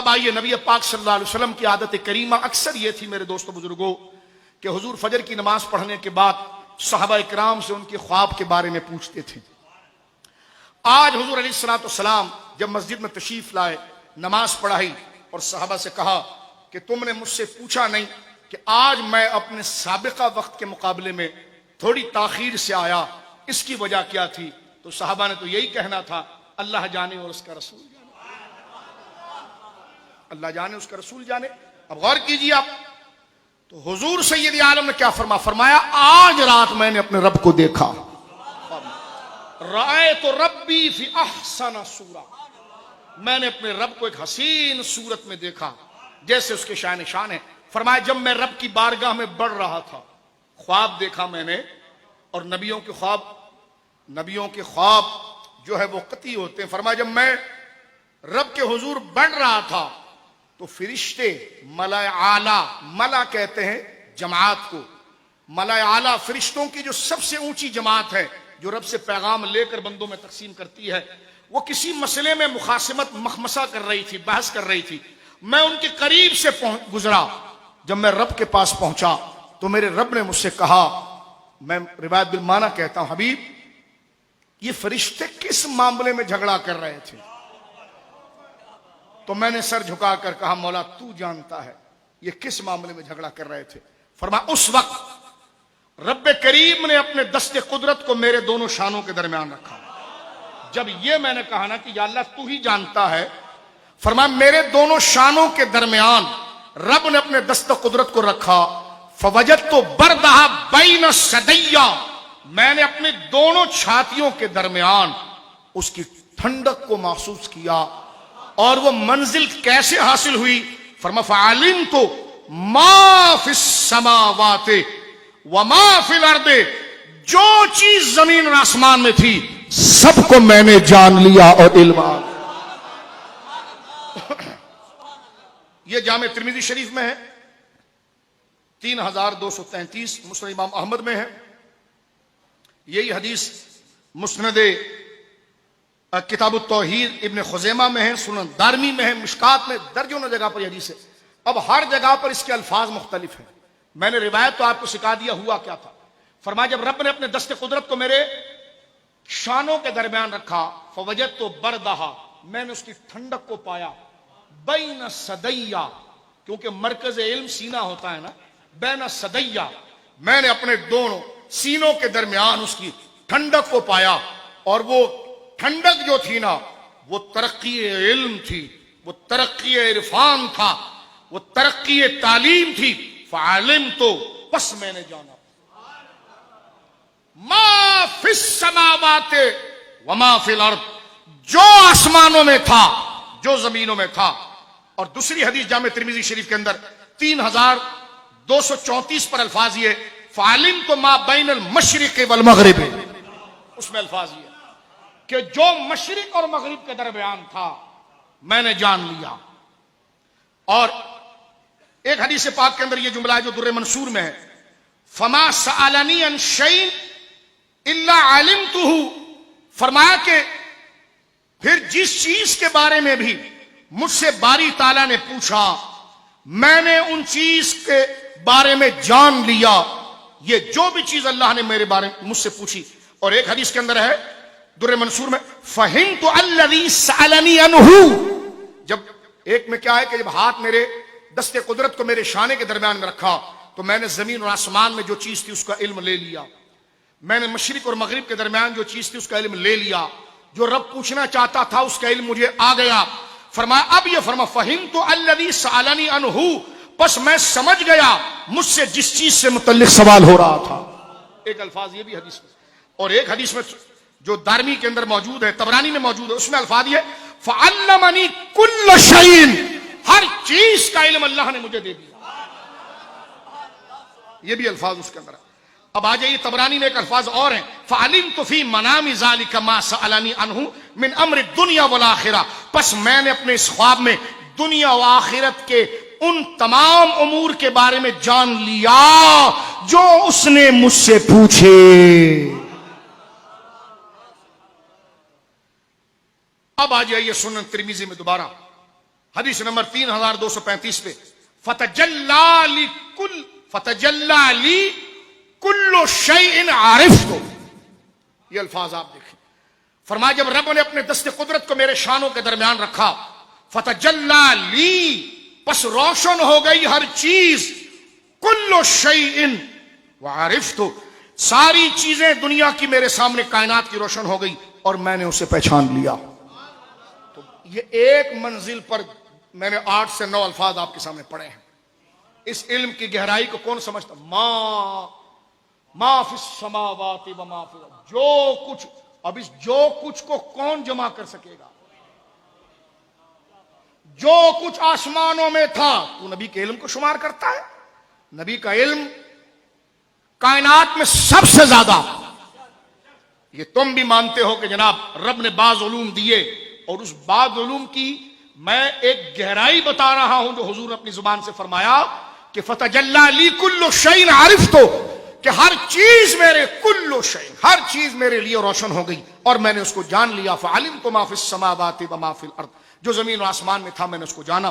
अब आइए, नबी पाक सल्लल्लाहु अलैहि वसल्लम की आदत करीमा अक्सर ये थी मेरे दोस्तों बुजुर्गों कि हुजूर फजर की नमाज पढ़ने के बाद सहाबा इकराम से उनके ख्वाब के बारे में पूछते थे। आज हुजूर अलैहिस्सलातु वस्सलाम जब मस्जिद में तशरीफ लाए, नमाज पढ़ाई और सहाबा से कहा कि तुमने मुझसे पूछा नहीं कि आज मैं अपने साबिका वक्त के मुकाबले में थोड़ी ताखीर से आया, इसकी वजह क्या थी? तो सहाबा ने तो यही कहना था, अल्लाह जाने और उसका रसूल जाने, अल्लाह जाने उसका रसूल जाने। अब गौर कीजिए आप, तो हुजूर सैयद आलम ने क्या फरमाया, आज रात मैंने अपने रब को देखा, राए तो रब्बी फी अहसन सूरा, मैंने अपने रब को एक हसीन सूरत में देखा जैसे उसके शान शान है। फरमाया जब मैं रब की बारगाह में बढ़ रहा था, ख्वाब देखा मैंने, और नबियों के ख्वाब जो है वो कती होते हैं। फरमाया जब मैं रब के हुजूर बढ़ रहा था तो फिरिश्ते मलाए आला, मला कहते हैं जमात को, मलाए आला फिरिश्तों की जो सबसे ऊंची जमात है, जो रब से पैगाम लेकर बंदों में तकसीम करती है, वो किसी मसले में मुखासिमत मखमसा कर रही थी, बहस कर रही थी। मैं उनके करीब से गुजरा, जब मैं रब के पास पहुंचा तो मेरे रब ने मुझसे कहा, मैं रिवायत बिल माना कहता हूं, हबीब ये फरिश्ते किस मामले में झगड़ा कर रहे थे? तो मैंने सर झुकाकर कहा, मौला तू जानता है ये किस मामले में झगड़ा कर रहे थे। फरमाया उस वक्त रब करीम ने अपने दस्ते कुदरत को मेरे दोनों शानों के दरमियान रखा। जब ये मैंने कहा ना कि या अल्लाह तू ही जानता है, फरमाया मेरे दोनों शानों के दरमियान रब ने अपने दस्ते कुदरत को रखा। फवजत तो बरदहा बैन सदैया, मैंने अपने दोनों छातियों के दरमियान उसकी ठंडक को महसूस किया। और वो मंजिल कैसे हासिल हुई? फरमा फ़अलिम तो मा फिस समावाते व मा फिल अर्दे, जो चीज जमीन और आसमान में थी सबको मैंने जान लिया और इल्म। यह जामे तिर्मिज़ी शरीफ में है, 3233, मुस्नद इमाम अहमद में है। यही हदीस मुस्नद किताब तौहीद इब्न खुज़ैमा में है, सुनन दारमी में है, मिशकात में, दर्जनों जगह पर हदीस है। अब हर जगह पर इसके अल्फाज मुख्तलिफ हैं। मैंने रिवायत तो आपको सिखा दिया, हुआ क्या था। फरमाया जब रब ने अपने दस्ते कुदरत को मेरे शानों के दरमियान रखा, फवजत तो बरदहा, मैंने उसकी ठंडक को पाया, बैन सदैया, क्योंकि मरकज इल्म सीना होता है ना, बैन सदैया, मैंने अपने दोनों सीनों के दरमियान उसकी ठंडक को पाया। और वो ठंडक जो थी ना, वो तरक्की इल्म थी, वो तरक्की इरफान था, वो तरक्की तालीम थी। फ़अलिम तो, बस मैंने जाना, मा फिस समावाते व मा फिल अर्द, जो आसमानों में था, जो जमीनों में था। और दूसरी हदीस जामे तिर्मिज़ी शरीफ के अंदर 3234 पर अल्फाज ये, फ़अलिम तो मा बैनल मशरिक़ वल मग़रिब, उसमें अल्फाज ये कि जो मशरिक और मगरिब के दरमियान था मैंने जान लिया। और एक हदीस पाक के अंदर यह जुमला है जो दुर्रे मंसूर में है, फमा सअलनी अन शैइन इल्ला अलिमतुहु, फरमाया कि फिर जिस चीज के बारे में भी मुझसे बारी ताला ने पूछा, मैंने उन चीज के बारे में जान लिया। ये जो भी चीज अल्लाह ने मेरे बारे में मुझसे पूछी। और एक हदीस के अंदर है दुर्रे मंसूर में, फहिम तो अल्लज़ी सअलनी अन्हु, जब एक में क्या है कि जब हाथ मेरे दस्ते कुदरत को मेरे शाने के दरमियान में रखा तो मैंने जमीन और आसमान में जो चीज थी उसका इल्म ले लिया। मैंने मशरिक और मगरिब के दरमियान जो चीज थी उसका इल्म ले लिया। जो रब पूछना चाहता था उसका इल्म मुझे आ गया। फरमाया अब ये फरमा फहिम तो अल्लज़ी सअलनी अन्हु, बस मैं समझ गया मुझसे जिस चीज से मुतल्लिक सवाल हो रहा था। एक अल्फाज ये भी हदीस में, और एक हदीस में जो दारमी के अंदर मौजूद है, तबरानी में मौजूद है, उसमें अल्फाज ये, फ़अल्लमनी कुल्ल शैइन, हर चीज का इल्म अल्लाह ने मुझे दे दिया। ये भी अल्फाज उसके अंदर है। अब आ जाइए तबरानी में एक अल्फाज और है, फ़अलिम तो फी मनामी ज़ालिका मा सअलनी अन्हु मिन अम्र दुनिया वल आखिरा, बस मैंने अपने इस ख्वाब में दुनिया व आखिरत के उन तमाम उमूर के बारे में जान लिया जो उसने मुझसे पूछे। अब आ जाइए सुनन तिर्मिज़ी में दोबारा हदीस नंबर 3235 पे फतजल्ला ली कुल्लु शैइन आरिफ्तु, ये अल्फाज आप देखें। फरमाया जब रब ने अपने दस्ते कुदरत को मेरे शानों के दरमियान रखा, फतजल्ला ली, बस रोशन हो गई हर चीज, कुल्लु शैइन व आरिफ्तु, सारी चीजें दुनिया की मेरे सामने कायनात की रोशन हो गई और मैंने उसे पहचान लिया। तो ये एक मंजिल पर मैंने 8 से 9 अल्फाज आपके सामने पढ़े हैं। इस इल्म की गहराई को कौन समझता? मा फिस समावाति व मा फिल, जो कुछ, अब इस जो कुछ को कौन जमा कर सकेगा? जो कुछ आसमानों में था, तू नबी के इल्म को शुमार करता है? नबी का इल्म कायनात में सबसे ज्यादा। ये तुम भी मानते हो कि जनाब रब ने बाज उलूम दिए, और उस बाज उलूम की मैं एक गहराई बता रहा हूं जो हुजूर अपनी जुबान से फरमाया कि फतजल्ला ली कुल्लु शैइन आरिफ्तु, कि हर चीज मेरे, कुल्लु शैइन, हर चीज मेरे लिए रोशन हो गई और मैंने उसको जान लिया। फअलिमतु मा फिस समावाति व मा फिल अर्द, जो जमीन और आसमान में था मैंने उसको जाना।